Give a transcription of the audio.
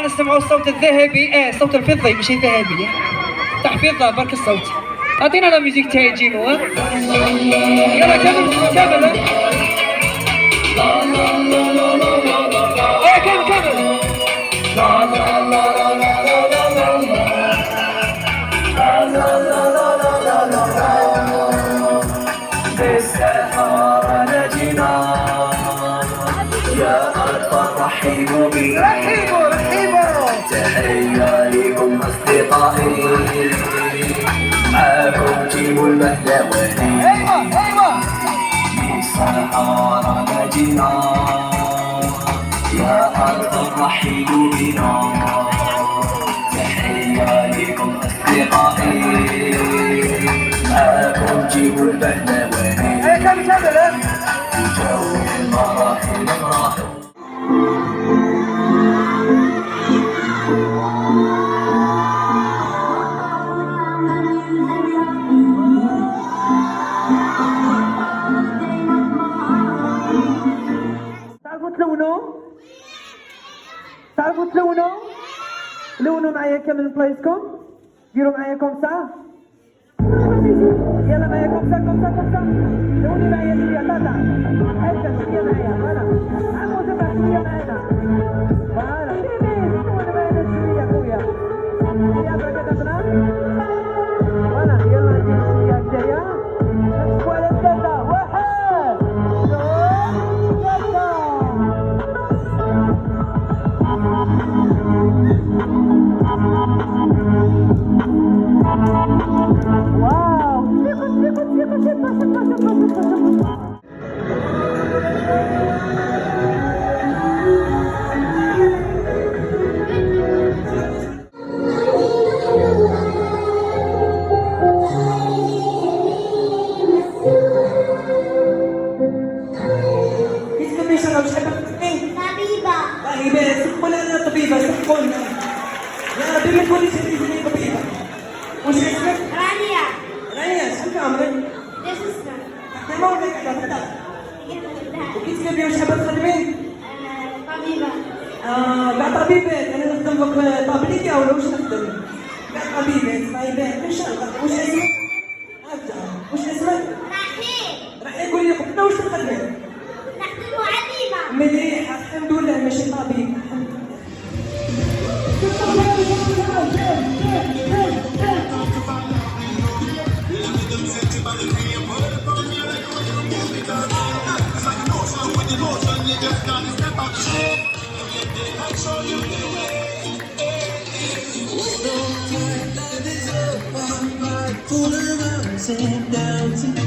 الان نسمعوا الصوت الذهبي، الصوت الفضي ماشي ذهبي، تحفيظ برك الصوت. اعطينا لا ميوزيك تاعي جينو. يلا كمل كمل. كمل كمل. بالسحارة نجينا يا أرض رحيبوا بنا. رحيبوا رحيبوا. تحية لكم أصدقائي، معاكم تيم البهلواني. أيوة أيوة. بالسحارة نجينا يا أرض رحيبوا بنا. تحية لكم أصدقائي، معاكم تيم البهلواني. كمل كمل. جو المراحل نفرحوا. تعرفوا تلونوا؟ تعرفوا تلونوا؟ لونوا معايا كامل بلايصكم. ديروا معايا كومسا. يلا معايا كومسا كومسا كومسا. لوني معايا شوية طاطا. هكا شوية معايا فوالا. عمو تبع شوية معانا. فوالا. لونوا معانا شوية خويا. يا بركة فوالا يلا ندير شوية هكايا. نصفوا على ثلاثة. واحد جوج ثلاثة. واو ثقة ثقة ثقة ثقة ثقة ثقة ثقة. كيف كمية شغل مش حابة تتكلم؟ طبيبة. طبيبة سحقوا أنا طبيبة سحقوا لنا. يا ربي تقولي شنو تقولي طبيبة. وش اسمك؟ رانيا. رانيا شحال في عمرك؟ 9 سنين. خدامة ولا قاعدة في الدار؟ وكي تكبري واش حابة تخدمي؟ طبيبة. كاع طبيبات، أنا نخدم في طابليكا ولا واش نخدم؟ كاع طبيبات طيبات كل شهر. واش اسمك؟ واش اسمك؟ رحيم. راح يقول لي قبلنا واش تخدمي؟ نخدم معلمة. مليح الحمد لله ماشي طبيب. Sit down to me.